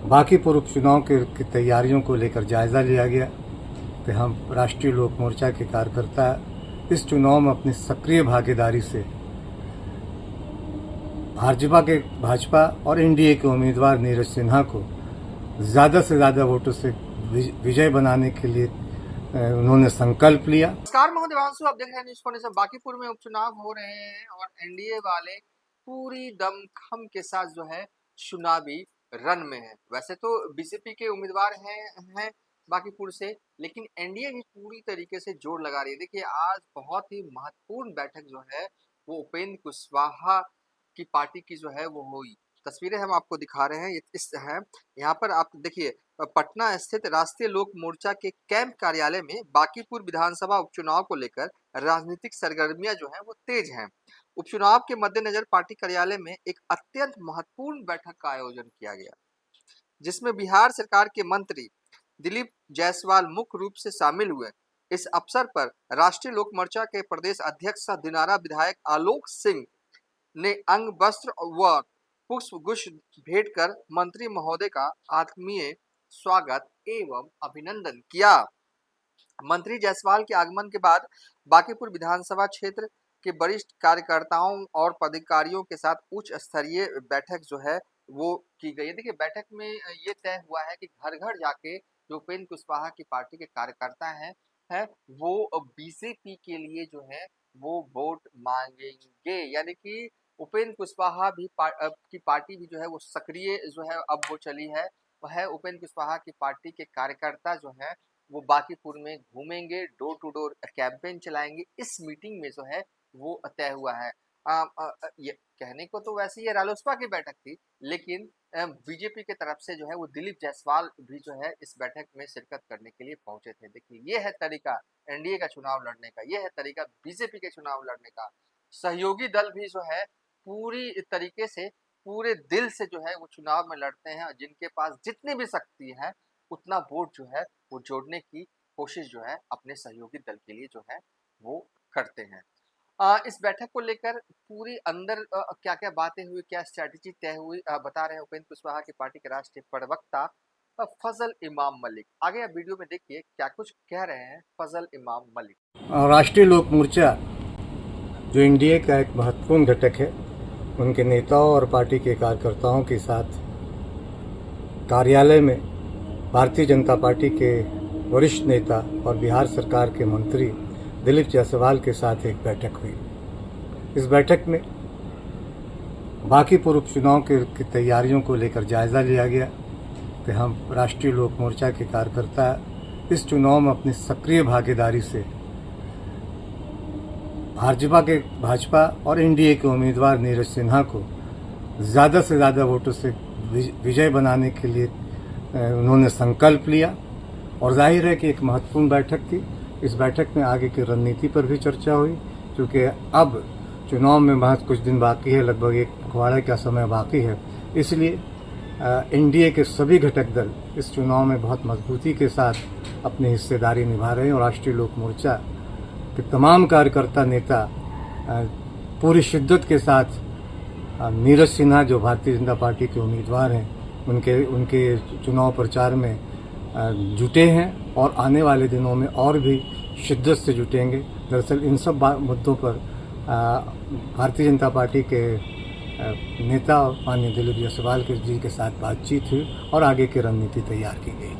बांकीपुर उपचुनाव की तैयारियों को लेकर जायज़ा लिया गया कि हम राष्ट्रीय लोक मोर्चा के कार्यकर्ता इस चुनाव में अपनी सक्रिय भागीदारी से भाजपा और एनडीए के उम्मीदवार नीरज सिन्हा को ज़्यादा से ज़्यादा वोटों से विजय बनाने के लिए उन्होंने संकल्प लिया। नमस्कार, मैं देवांशु, आप देख रहे हैं न्यूज़ फाउंडेशन। बांकीपुर में उपचुनाव हो रहे हैं और एनडीए वाले पूरी दमखम के साथ जो है चुनावी रन में है। वैसे तो बीजेपी के उम्मीदवार हैं बांकीपुर से, लेकिन एनडीए भी पूरी तरीके से जोर लगा रही है। देखिए, आज बहुत ही महत्वपूर्ण बैठक जो है वो उपेंद्र कुशवाहा की पार्टी की जो है वो हुई। तस्वीरें हम आपको दिखा रहे हैं, इस है यहाँ पर आप देखिए, पटना स्थित राष्ट्रीय लोक मोर्चा के कैंप कार्यालय में बांकीपुर विधानसभा उपचुनाव को लेकर राजनीतिक सरगर्मियां जो है वो तेज हैं। उपचुनाव के मद्देनजर पार्टी कार्यालय में एक अत्यंत महत्वपूर्ण बैठक का आयोजन किया गया, जिसमें बिहार सरकार के मंत्री दिलीप जायसवाल मुख्य रूप से शामिल हुए। इस अवसर पर राष्ट्रीय लोक मोर्चा के प्रदेश अध्यक्ष सह दिनारा विधायक आलोक सिंह ने अंग वस्त्र व पुष्प गुच्छ भेंट कर मंत्री महोदय का आत्मीय स्वागत एवं अभिनंदन किया। मंत्री जायसवाल के आगमन के बाद बांकीपुर विधानसभा क्षेत्र के वरिष्ठ कार्यकर्ताओं और पदाधिकारियों के साथ उच्च स्तरीय बैठक जो है वो की गई है। देखिए, बैठक में ये तय हुआ है कि घर घर जाके जो उपेंद्र कुशवाहा की पार्टी के कार्यकर्ता हैं वो बीजेपी के लिए जो है वो वोट मांगेंगे। यानी कि उपेंद्र कुशवाहा भी की पार्टी भी जो है वो सक्रिय जो है अब वो चली है। वह उपेंद्र कुशवाहा की पार्टी के कार्यकर्ता जो है वो बांकीपुर में घूमेंगे, डोर टू डोर कैंपेन चलाएंगे। इस मीटिंग में जो है वो तय हुआ है। ये कहने को तो वैसे ये रालोसपा की बैठक थी, लेकिन बीजेपी के तरफ से जो है वो दिलीप जायसवाल भी जो है इस बैठक में शिरकत करने के लिए पहुंचे थे। देखिए, ये है तरीका एनडीए का चुनाव लड़ने का, ये है तरीका बीजेपी के चुनाव लड़ने का। सहयोगी दल भी जो है पूरी तरीके से पूरे दिल से जो है वो चुनाव में लड़ते हैं और जिनके पास जितनी भी शक्ति है उतना वोट जो है वो जोड़ने की कोशिश जो है अपने सहयोगी दल के लिए जो है वो करते हैं। इस बैठक को लेकर पूरी अंदर क्या क्या बातें हुई, क्या स्ट्रैटेजी तय हुई, बता रहे हैं उपेंद्र कुशवाहा की पार्टी के राष्ट्रीय प्रवक्ता फजल इमाम मलिक। आगे आप वीडियो में देखिए क्या कुछ कह रहे हैं फजल इमाम मलिक। राष्ट्रीय लोक मोर्चा जो एनडीए का एक महत्वपूर्ण घटक है, उनके नेताओं और पार्टी के कार्यकर्ताओं के साथ कार्यालय में भारतीय जनता पार्टी के वरिष्ठ नेता और बिहार सरकार के मंत्री दिलीप जायसवाल के साथ एक बैठक हुई। इस बैठक में बांकीपुर उपचुनाव की तैयारियों को लेकर जायज़ा लिया गया कि हम राष्ट्रीय लोक मोर्चा के कार्यकर्ता इस चुनाव में अपनी सक्रिय भागीदारी से भाजपा और एनडीए के उम्मीदवार नीरज सिन्हा को ज़्यादा से ज़्यादा वोटों से विजय बनाने के लिए उन्होंने संकल्प लिया। और जाहिर है कि एक महत्वपूर्ण बैठक थी। इस बैठक में आगे की रणनीति पर भी चर्चा हुई, क्योंकि अब चुनाव में महज कुछ दिन बाकी है, लगभग एक पखवाड़े का समय बाकी है। इसलिए एनडीए के सभी घटक दल इस चुनाव में बहुत मजबूती के साथ अपनी हिस्सेदारी निभा रहे हैं और राष्ट्रीय लोक मोर्चा के तमाम कार्यकर्ता नेता पूरी शिद्दत के साथ नीरज सिन्हा जो भारतीय जनता पार्टी के उम्मीदवार हैं उनके चुनाव प्रचार में जुटे हैं और आने वाले दिनों में और भी शिद्दत से जुटेंगे। दरअसल इन सब मुद्दों पर भारतीय जनता पार्टी के नेता माननीय दिलीप जायसवाल जी के साथ बातचीत हुई और आगे की रणनीति तैयार की गई।